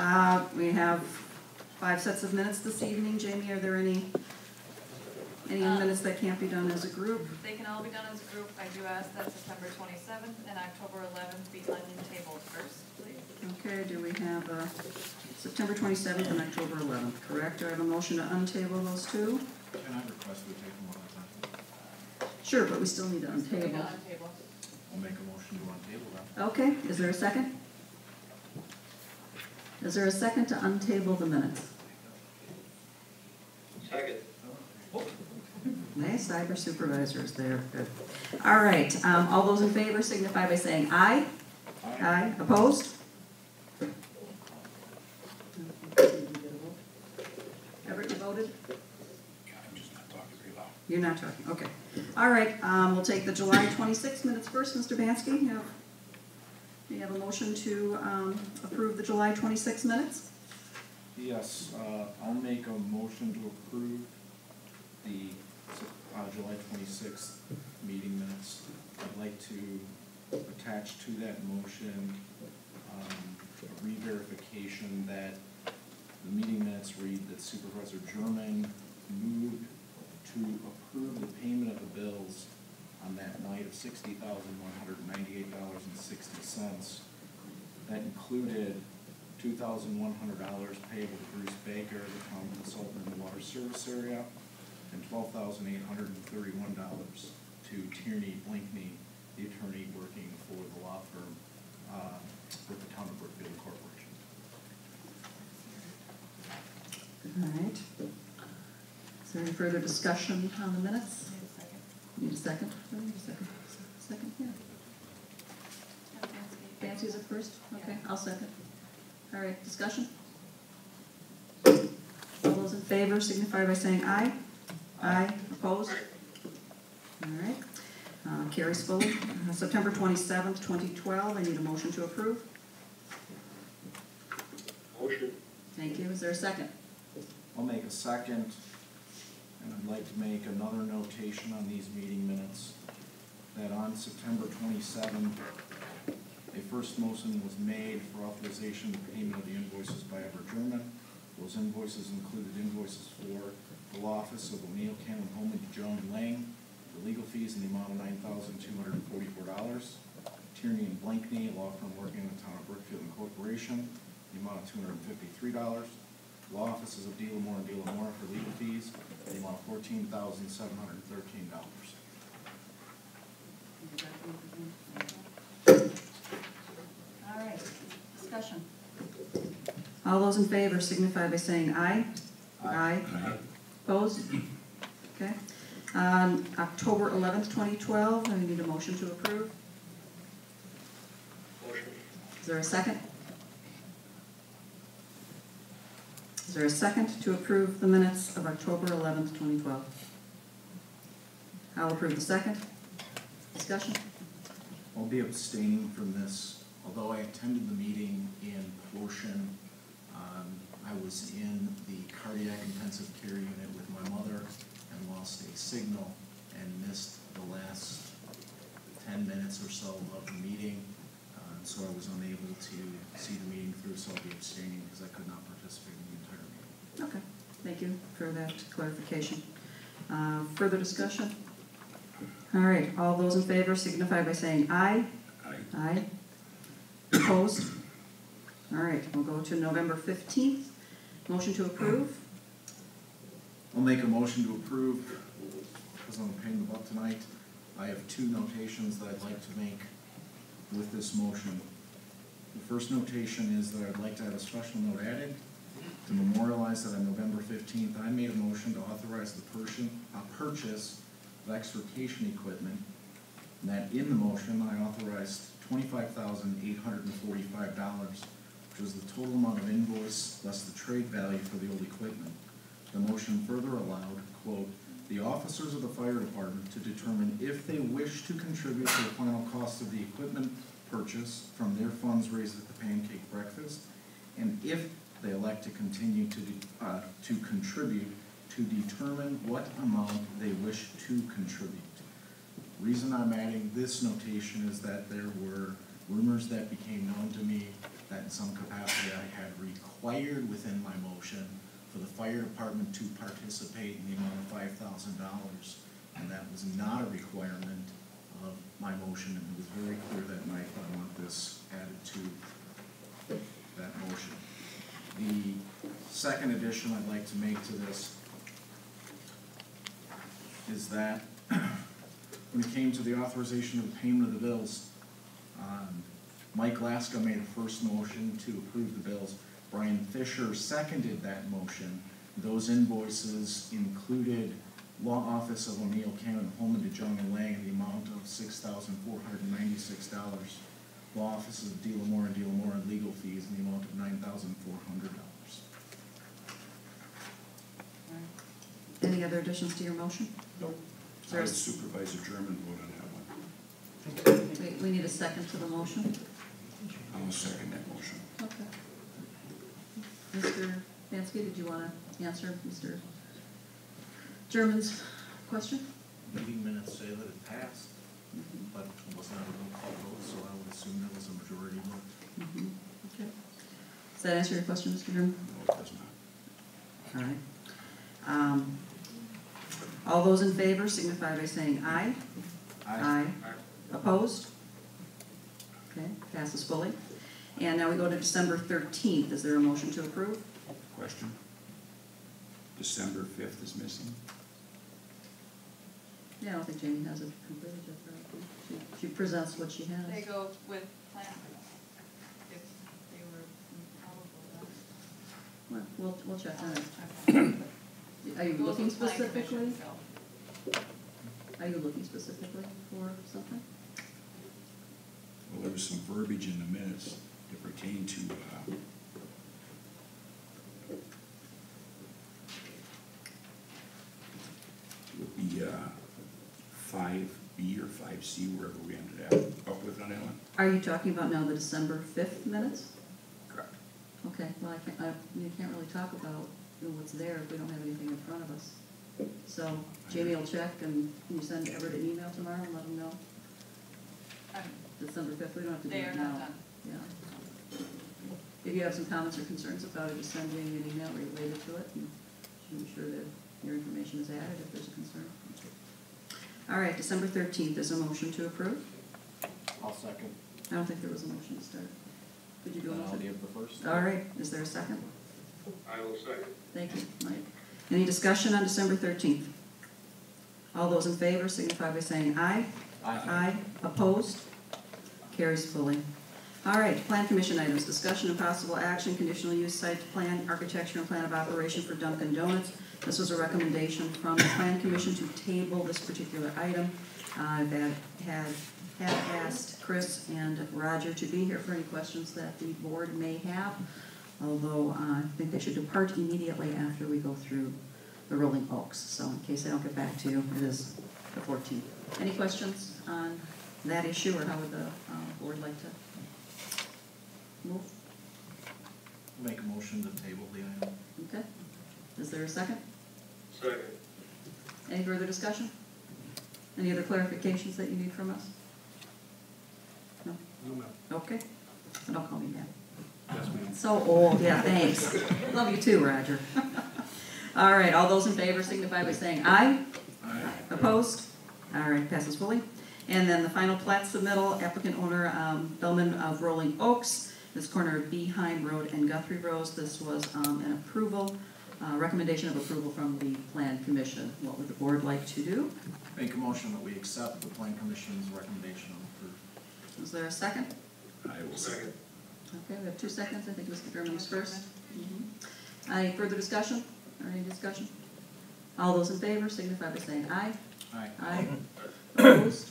We have 5 sets of minutes this evening. Jamie, are there any minutes that can't be done as a group? They can all be done as a group. I do ask that September 27th and October 11th be untabled first, please. Okay, do we have September 27th and October 11th, correct? Do I have a motion to untable those two? Can I request we take them one at a time? Sure, but we still need to untable. I'll make a motion to untable that. Okay, is there a second? Is there a second to untable the minutes? Second. Nice, cyber supervisors there. Good. All right, all those in favor signify by saying aye. Aye. Opposed? Everett, you voted? I'm just not talking very loud. You're not talking, okay. All right, we'll take the July 26 minutes first. Mr. Banske, you have a motion to approve the July 26 minutes? Yes, I'll make a motion to approve the July 26th meeting minutes. I'd like to attach to that motion a re-verification that the meeting minutes read that Supervisor German moved to approve the payment of the bills on that night of $60,198.60. That included $2,100 payable to Bruce Baker, the town consultant in the water service area, and $12,831 to Tierney Blankney, the attorney working for the law firm with the town of Brookfield Corporation. All right. Is there any further discussion on the minutes? Need a second? Need a second? Second, yeah. Fancy's it first? Okay, I'll second. All right, discussion? All those in favor signify by saying aye. Aye. Opposed? All right. Carries fully. September 27th, 2012. I need a motion to approve. Motion. Thank you. Is there a second? I'll make a second, and I'd like to make another notation on these meeting minutes, that on September 27th, a first motion was made for authorization of payment of the invoices by Everett German. Those invoices included invoices for the law office of O'Neill, Cannon, Holman, Joan, and Lang, the legal fees in the amount of $9,244. Tierney and Blankney, a law firm working in the town of Brookfield Corporation, the amount of $253. Law offices of Delamore and Delamore for legal fees, the amount of $14,713. All right, discussion. All those in favor signify by saying aye. Aye. Opposed? Okay. October 11th, 2012, I need a motion to approve. Motion. Is there a second? Is there a second to approve the minutes of October 11th, 2012? I'll approve the second. Discussion? I'll be abstaining from this. Although I attended the meeting in portion, I was in the cardiac intensive care unit with my mother and lost a signal and missed the last 10 minutes or so of the meeting. So I was unable to see the meeting through, so I'll be abstaining because I could not participate in the entire meeting. Okay, thank you for that clarification. Further discussion? All right, all those in favor signify by saying aye. Aye. Aye. Opposed? All right, we'll go to November 15th. Motion to approve. I'll make a motion to approve, because I'm a pain in the butt tonight. I have two notations that I'd like to make with this motion. The first notation is that I'd like to have a special note added to memorialize that on November 15th, I made a motion to authorize the purchase of extrication equipment, and that in the motion I authorized $25,845, which was the total amount of invoice less the trade value for the old equipment. The motion further allowed, quote, the officers of the fire department to determine if they wish to contribute to the final cost of the equipment purchase from their funds raised at the pancake breakfast, and if they elect to continue to contribute, to determine what amount they wish to contribute. The reason I'm adding this notation is that there were rumors that became known to me that in some capacity I had required within my motion for the fire department to participate in the amount of $5,000. And that was not a requirement of my motion, and it was very clear that night that I want this added to that motion. The second addition I'd like to make to this is that when it came to the authorization of the payment of the bills, Mike Laska made a first motion to approve the bills. Brian Fischer seconded that motion. Those invoices included Law Office of O'Neill, Cannon, Holman, DeJong, and Lang in the amount of $6,496. Law Offices of D. Lamore and D. Lamore and legal fees in the amount of $9,400. Any other additions to your motion? Nope. Is there a- Supervisor German vote on that one. we need a second to the motion. I'll second that motion. Okay. Mr. Banske, did you want to answer Mr. German's question? Meeting minutes say that it passed, but it was not a roll call vote, so I would assume that was a majority vote. Okay. Does that answer your question, Mr. German? No, it does not. All right. All those in favor signify by saying aye. Aye. Opposed? Okay, passes fully. And now we go to December 13th. Is there a motion to approve? Question? December 5th is missing? Yeah, I don't think Jamie has it completed yet. Right? She presents what she has. They go with plan. If they were Well, we'll check on it. probable. Are you Goes looking with plan specifically? commission, so. Are you looking specifically for something? Well, there was some verbiage in the minutes that pertained to, it would be, 5B or 5C, wherever we ended up with on that one. Are you talking about now the December 5th minutes? Correct. Okay, well, you can't really talk about what's there if we don't have anything in front of us. So Jamie will check, and can you send Everett an email tomorrow and let him know? December 5th, we don't have to do They it are now. not done. Yeah. If you have some comments or concerns about it, just send Jamie an email related to it, and she'll be sure that your information is added if there's a concern. All right, December 13th is a motion to approve. I'll second. I don't think there was a motion to start. Did you do a I'll motion? give the first. All right, is there a second? I will second. Thank you, Mike. Any discussion on December 13th? All those in favor signify by saying aye. Aye. Opposed? Carries fully. All right, Plan Commission items, discussion and possible action, conditional use site plan, architecture and plan of operation for Dunkin' Donuts. This was a recommendation from the Plan Commission to table this particular item. That had asked Chris and Roger to be here for any questions that the board may have, although I think they should depart immediately after we go through the Rolling Oaks. So in case I don't get back to you, it is the 14th. Any questions on that issue, or how would the board like to move? Make a motion to table the item. Okay. Is there a second? Second. Any further discussion? Any other clarifications that you need from us? No? No, ma'am. Okay. And don't call me ma'am. Yes, ma'am. So old, yeah, thanks. Love you too, Roger. All right, all those in favor signify by saying aye. Aye. Opposed? All right, passes fully. And then the final plat submittal, applicant owner Bellman of Rolling Oaks, this corner of Beeheim Road and Guthrie Road. This was an approval, recommendation of approval from the Plan Commission. What would the board like to do? Make a motion that we accept the Plan Commission's recommendation of approval. Is there a second? I will second. Okay, we have 2 seconds. I think Mr. German was first. Any further discussion or any discussion? All those in favor signify by saying aye. Aye. Aye. Opposed?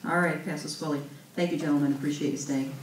All right, passes fully. Thank you, gentlemen. Appreciate you staying.